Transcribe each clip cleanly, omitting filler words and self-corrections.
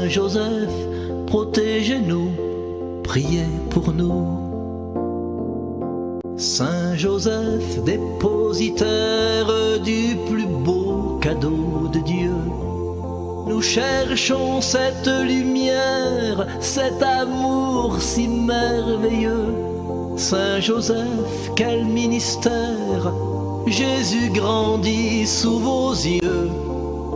Joseph, protégez-nous, priez pour nous. Saint Joseph, dépositaire du plus beau cadeau de Dieu, nous cherchons cette lumière, cet amour si merveilleux. Saint Joseph, quel ministère, Jésus grandit sous vos yeux.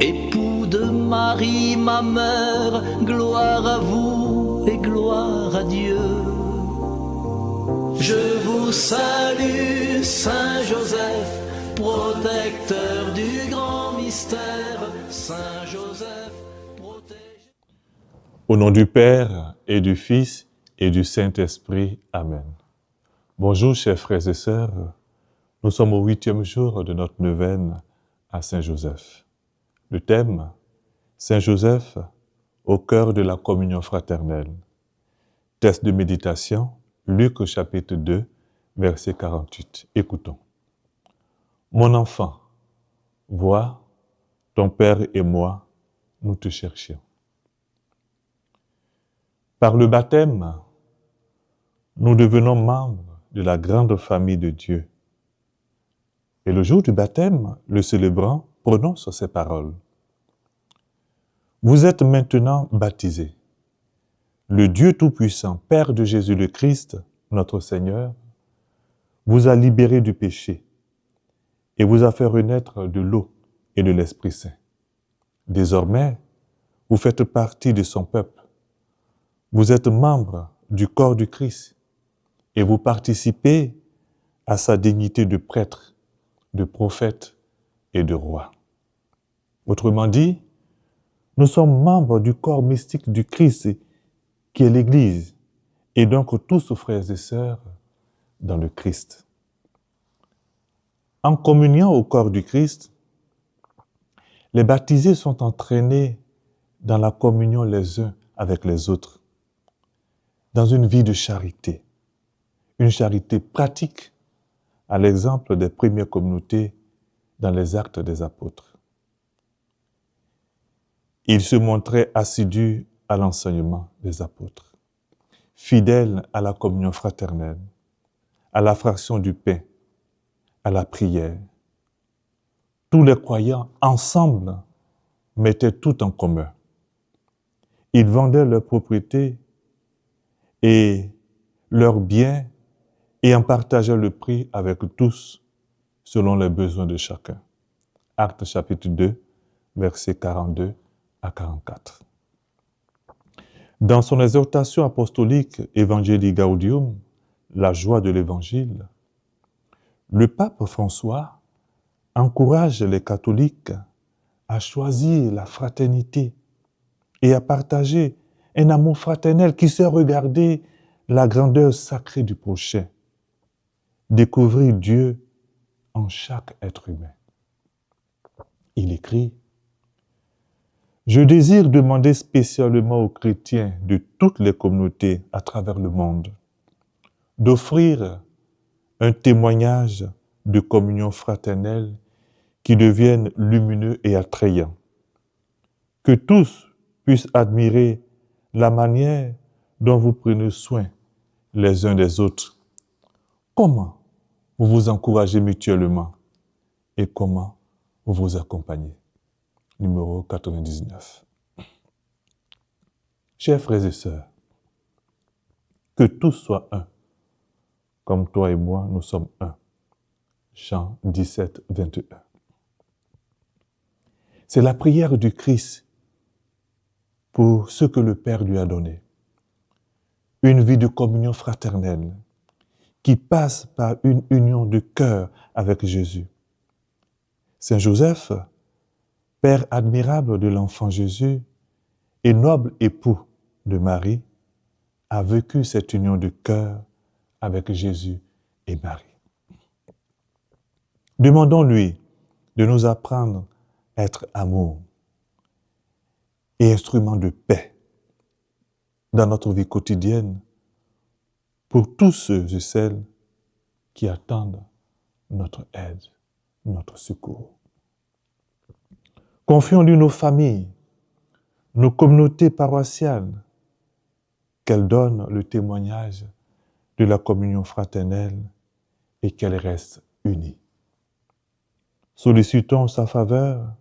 Époux de Marie, ma mère, gloire à vous et gloire à Dieu. Je vous salue, Saint Joseph, protecteur du grand mystère. Saint Joseph, protège. Au nom du Père et du Fils et du Saint-Esprit. Amen. Bonjour chers frères et sœurs, nous sommes au 8e jour de notre neuvaine à Saint Joseph. Le thème, Saint Joseph, au cœur de la communion fraternelle. Texte de méditation, Luc chapitre 2, verset 48. Écoutons. Mon enfant, vois, ton Père et moi, nous te cherchions. Par le baptême, nous devenons membres de la grande famille de Dieu. Et le jour du baptême, le célébrant prononce ces paroles. Vous êtes maintenant baptisés. Le Dieu Tout-Puissant, Père de Jésus le Christ, notre Seigneur, vous a libéré du péché et vous a fait renaître de l'eau et de l'Esprit Saint. Désormais, vous faites partie de son peuple. Vous êtes membre du corps du Christ et vous participez à sa dignité de prêtre, de prophète et de roi. Autrement dit, nous sommes membres du corps mystique du Christ qui est l'Église, et donc tous frères et sœurs dans le Christ. En communion au corps du Christ, les baptisés sont entraînés dans la communion les uns avec les autres, dans une vie de charité, une charité pratique, à l'exemple des premières communautés dans les Actes des Apôtres. Ils se montraient assidus à l'enseignement des apôtres, fidèles à la communion fraternelle, à la fraction du pain, à la prière. Tous les croyants, ensemble, mettaient tout en commun. Ils vendaient leurs propriétés et leurs biens et en partageaient le prix avec tous, selon les besoins de chacun. Actes chapitre 2, versets 42 à 44. Dans son exhortation apostolique Evangelii Gaudium, la joie de l'Évangile, le pape François encourage les catholiques à choisir la fraternité et à partager un amour fraternel qui sait regarder la grandeur sacrée du prochain, découvrir Dieu en chaque être humain. Il écrit « Je désire demander spécialement aux chrétiens de toutes les communautés à travers le monde d'offrir un témoignage de communion fraternelle qui devienne lumineux et attrayant. Que tous puissent admirer la manière dont vous prenez soin les uns des autres. Comment vous vous encouragez mutuellement et comment vous vous accompagnez. Numéro 99. Chers frères et sœurs, que tous soient un, comme toi et moi, nous sommes un. Jean 17, 21. C'est la prière du Christ pour ce que le Père lui a donné. Une vie de communion fraternelle qui passe par une union de cœur avec Jésus. Saint Joseph, Père admirable de l'enfant Jésus et noble époux de Marie, a vécu cette union de cœur avec Jésus et Marie. Demandons-lui de nous apprendre à être amour et instrument de paix dans notre vie quotidienne pour tous ceux et celles qui attendent notre aide, notre secours. Confions-lui nos familles, nos communautés paroissiales, qu'elles donnent le témoignage de la communion fraternelle et qu'elles restent unies. Sollicitons sa faveur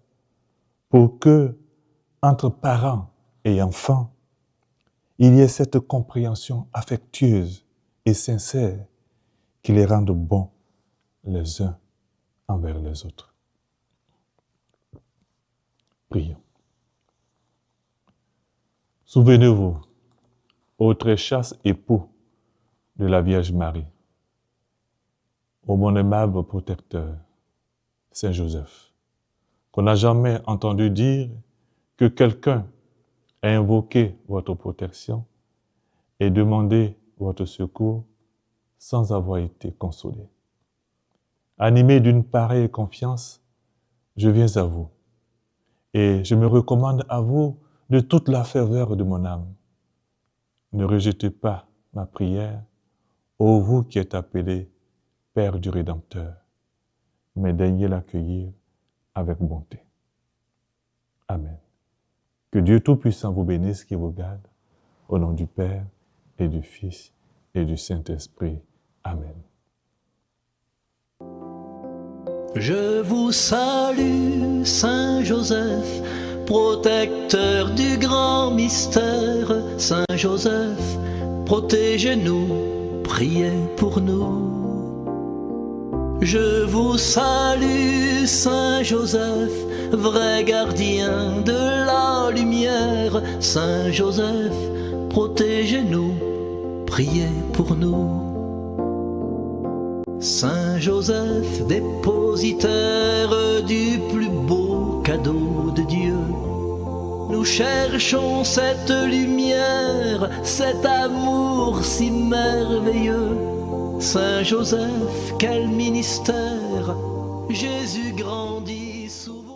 pour que, entre parents et enfants, il y ait cette compréhension affectueuse et sincère qui les rende bons les uns envers les autres. Prions. Souvenez-vous, ô très chaste époux de la Vierge Marie, ô mon aimable protecteur, Saint Joseph, qu'on n'a jamais entendu dire que quelqu'un a invoqué votre protection et demandé votre secours sans avoir été consolé. Animé d'une pareille confiance, je viens à vous et je me recommande à vous de toute la ferveur de mon âme. Ne rejetez pas ma prière, ô vous qui êtes appelé Père du Rédempteur, mais daignez l'accueillir avec bonté. Amen. Que Dieu Tout-Puissant vous bénisse, qui vous garde, au nom du Père et du Fils et du Saint-Esprit. Amen. Je vous salue, Saint Joseph, protecteur du grand mystère. Saint Joseph, protégez-nous, priez pour nous. Je vous salue, Saint Joseph, vrai gardien de la lumière. Saint Joseph, protégez-nous, priez pour nous. Saint Joseph, dépositaire du plus beau cadeau de Dieu, nous cherchons cette lumière, cet amour si merveilleux. Saint Joseph, quel ministère, Jésus grandit sous vos